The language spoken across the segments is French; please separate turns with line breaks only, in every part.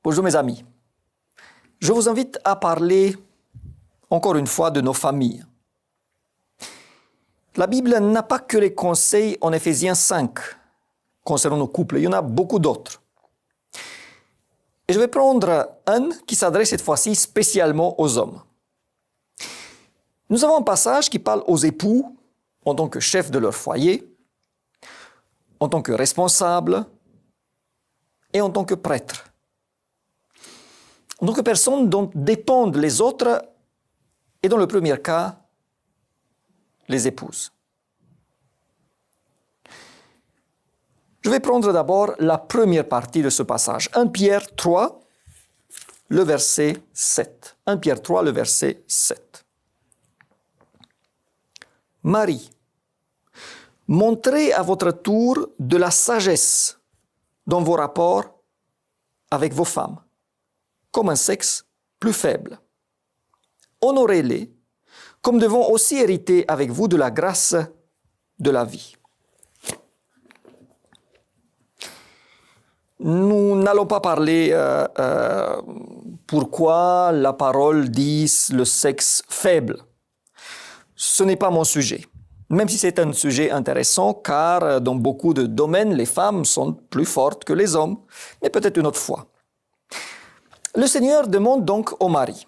Bonjour mes amis. Je vous invite à parler encore une fois de nos familles. La Bible n'a pas que les conseils en Éphésiens 5 concernant nos couples, il y en a beaucoup d'autres. Et je vais prendre un qui s'adresse cette fois-ci spécialement aux hommes. Nous avons un passage qui parle aux époux en tant que chefs de leur foyer, en tant que responsables et en tant que prêtres. En tant que personnes dont dépendent les autres et dans le premier cas, les épouses. Je vais prendre d'abord la première partie de ce passage. 1 Pierre 3, le verset 7. 1 Pierre 3, le verset 7. Marie, montrez à votre tour de la sagesse dans vos rapports avec vos femmes, comme un sexe plus faible. Honorez-les, comme devant aussi hériter avec vous de la grâce de la vie. Nous n'allons pas parler pourquoi la parole dit le sexe faible. Ce n'est pas mon sujet, même si c'est un sujet intéressant, car dans beaucoup de domaines, les femmes sont plus fortes que les hommes, mais peut-être une autre fois. Le Seigneur demande donc au mari.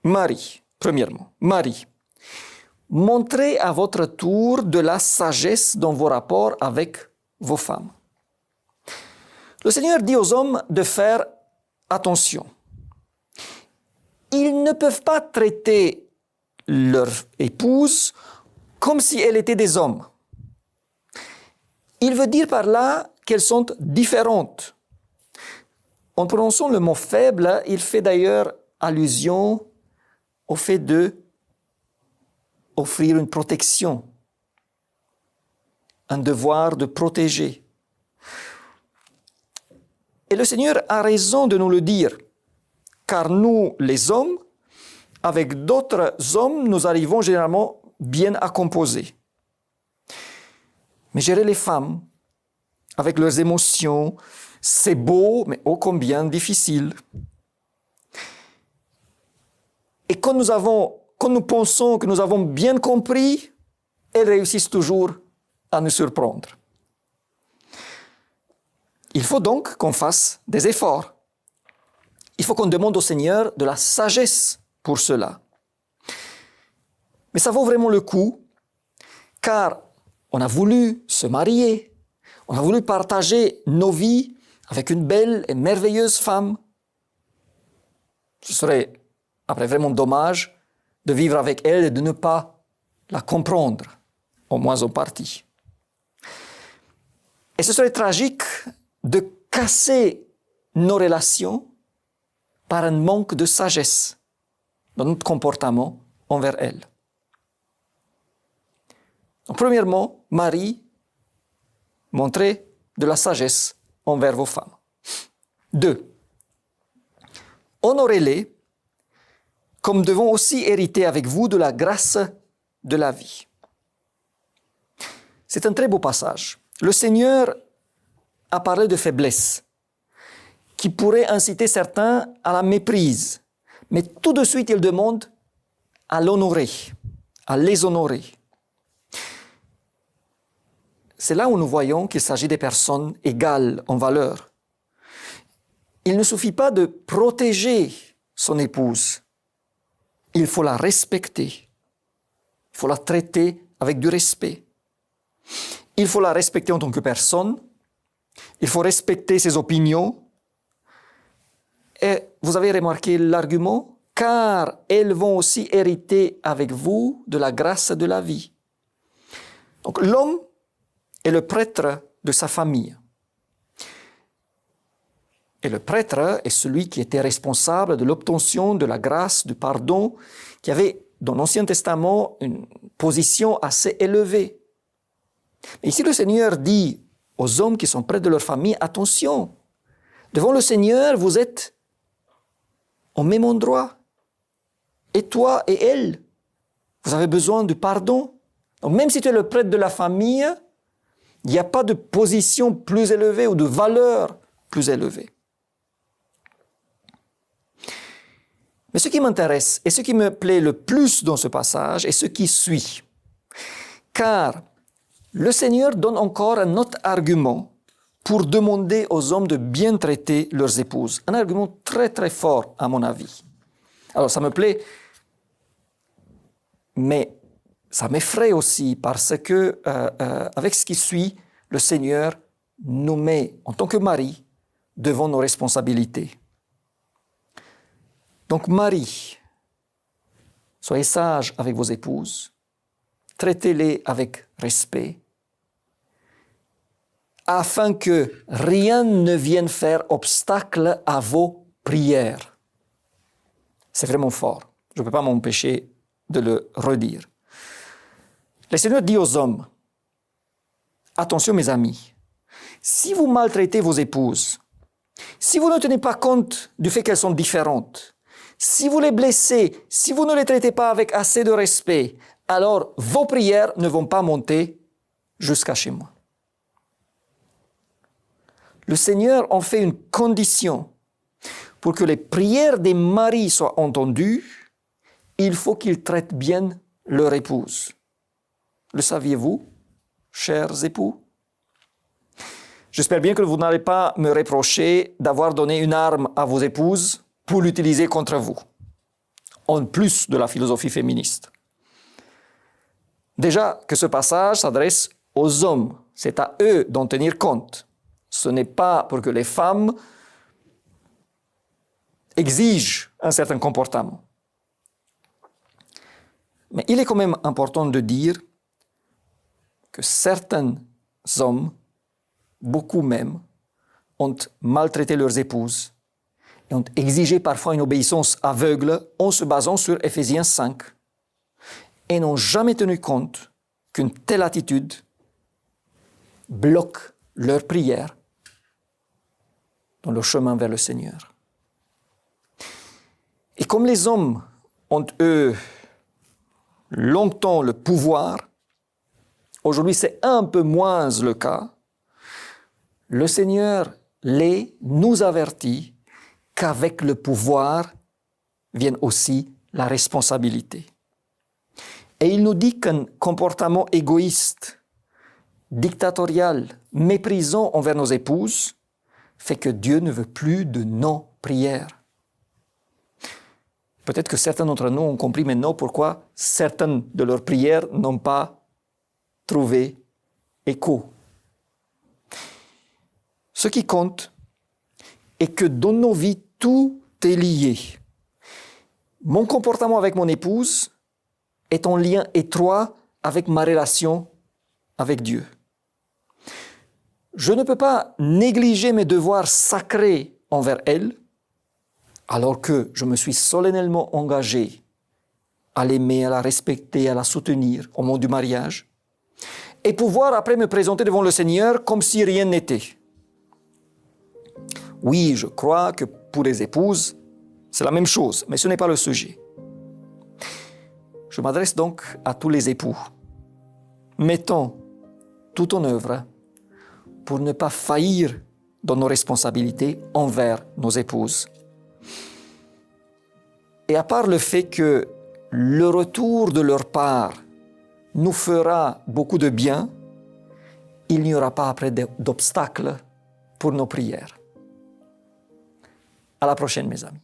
Marie, premièrement, Marie, montrez à votre tour de la sagesse dans vos rapports avec vos femmes. Le Seigneur dit aux hommes de faire attention. Ils ne peuvent pas traiter leur épouse comme si elle était des hommes. Il veut dire par là qu'elles sont différentes. En prononçant le mot faible, il fait d'ailleurs allusion au fait d'offrir une protection, un devoir de protéger. Et le Seigneur a raison de nous le dire, car nous, les hommes, avec d'autres hommes, nous arrivons généralement bien à composer. Mais gérer les femmes, avec leurs émotions, c'est beau, mais ô combien difficile. Et quand nous pensons que nous avons bien compris, elles réussissent toujours à nous surprendre. Il faut donc qu'on fasse des efforts. Il faut qu'on demande au Seigneur de la sagesse pour cela. Mais ça vaut vraiment le coup, car on a voulu se marier, on a voulu partager nos vies avec une belle et merveilleuse femme. Ce serait après vraiment dommage de vivre avec elle et de ne pas la comprendre, au moins en partie. Et ce serait tragique de casser nos relations par un manque de sagesse dans notre comportement envers elle. Donc, premièrement, Marie, montrez de la sagesse envers vos femmes. 2. Honorez-les comme devant aussi hériter avec vous de la grâce de la vie. C'est un très beau passage. Le Seigneur a parlé de faiblesse qui pourrait inciter certains à la méprise. Mais tout de suite, il demande à l'honorer, à les honorer. C'est là où nous voyons qu'il s'agit des personnes égales en valeur. Il ne suffit pas de protéger son épouse. Il faut la respecter. Il faut la traiter avec du respect. Il faut la respecter en tant que personne. Il faut respecter ses opinions. Et vous avez remarqué l'argument? Car elles vont aussi hériter avec vous de la grâce de la vie. Donc l'homme est le prêtre de sa famille. Et le prêtre est celui qui était responsable de l'obtention de la grâce, du pardon, qui avait dans l'Ancien Testament une position assez élevée. Mais ici, le Seigneur dit aux hommes qui sont près de leur famille, attention, devant le Seigneur, vous êtes au même endroit. Et toi et elle, vous avez besoin du pardon. Donc même si tu es le prêtre de la famille, Il n'y a pas de position plus élevée ou de valeur plus élevée. Mais ce qui m'intéresse et ce qui me plaît le plus dans ce passage est ce qui suit. Car le Seigneur donne encore un autre argument pour demander aux hommes de bien traiter leurs épouses. Un argument très très fort à mon avis. Alors ça me plaît, mais ça m'effraie aussi parce que avec ce qui suit, le Seigneur nous met en tant que mari devant nos responsabilités. Donc mari, soyez sages avec vos épouses, traitez-les avec respect, afin que rien ne vienne faire obstacle à vos prières. C'est vraiment fort. Je ne peux pas m'empêcher de le redire. Le Seigneur dit aux hommes, attention mes amis, si vous maltraitez vos épouses, si vous ne tenez pas compte du fait qu'elles sont différentes, si vous les blessez, si vous ne les traitez pas avec assez de respect, alors vos prières ne vont pas monter jusqu'à chez moi. Le Seigneur en fait une condition. Pour que les prières des maris soient entendues, il faut qu'ils traitent bien leur épouse. Le saviez-vous, chers époux? J'espère bien que vous n'allez pas me reprocher d'avoir donné une arme à vos épouses pour l'utiliser contre vous, en plus de la philosophie féministe. Déjà que ce passage s'adresse aux hommes, c'est à eux d'en tenir compte. Ce n'est pas pour que les femmes exigent un certain comportement. Mais il est quand même important de dire que certains hommes, beaucoup même, ont maltraité leurs épouses et ont exigé parfois une obéissance aveugle en se basant sur Éphésiens 5 et n'ont jamais tenu compte qu'une telle attitude bloque leur prière dans le chemin vers le Seigneur. Et comme les hommes ont, eux, longtemps le pouvoir, aujourd'hui c'est un peu moins le cas, le Seigneur nous avertit qu'avec le pouvoir vient aussi la responsabilité. Et il nous dit qu'un comportement égoïste, dictatorial, méprisant envers nos épouses, fait que Dieu ne veut plus de nos prières. Peut-être que certains d'entre nous ont compris maintenant pourquoi certaines de leurs prières n'ont pas trouvé écho. Ce qui compte est que dans nos vies, tout est lié. Mon comportement avec mon épouse est en lien étroit avec ma relation avec Dieu. Je ne peux pas négliger mes devoirs sacrés envers elle, alors que je me suis solennellement engagé à l'aimer, à la respecter, à la soutenir au moment du mariage, et pouvoir après me présenter devant le Seigneur comme si rien n'était. Oui, je crois que pour les épouses, c'est la même chose, mais ce n'est pas le sujet. Je m'adresse donc à tous les époux. Mettons tout en œuvre pour ne pas faillir dans nos responsabilités envers nos épouses. Et à part le fait que le retour de leur part nous fera beaucoup de bien, il n'y aura pas après d'obstacles pour nos prières. À la prochaine, mes amis.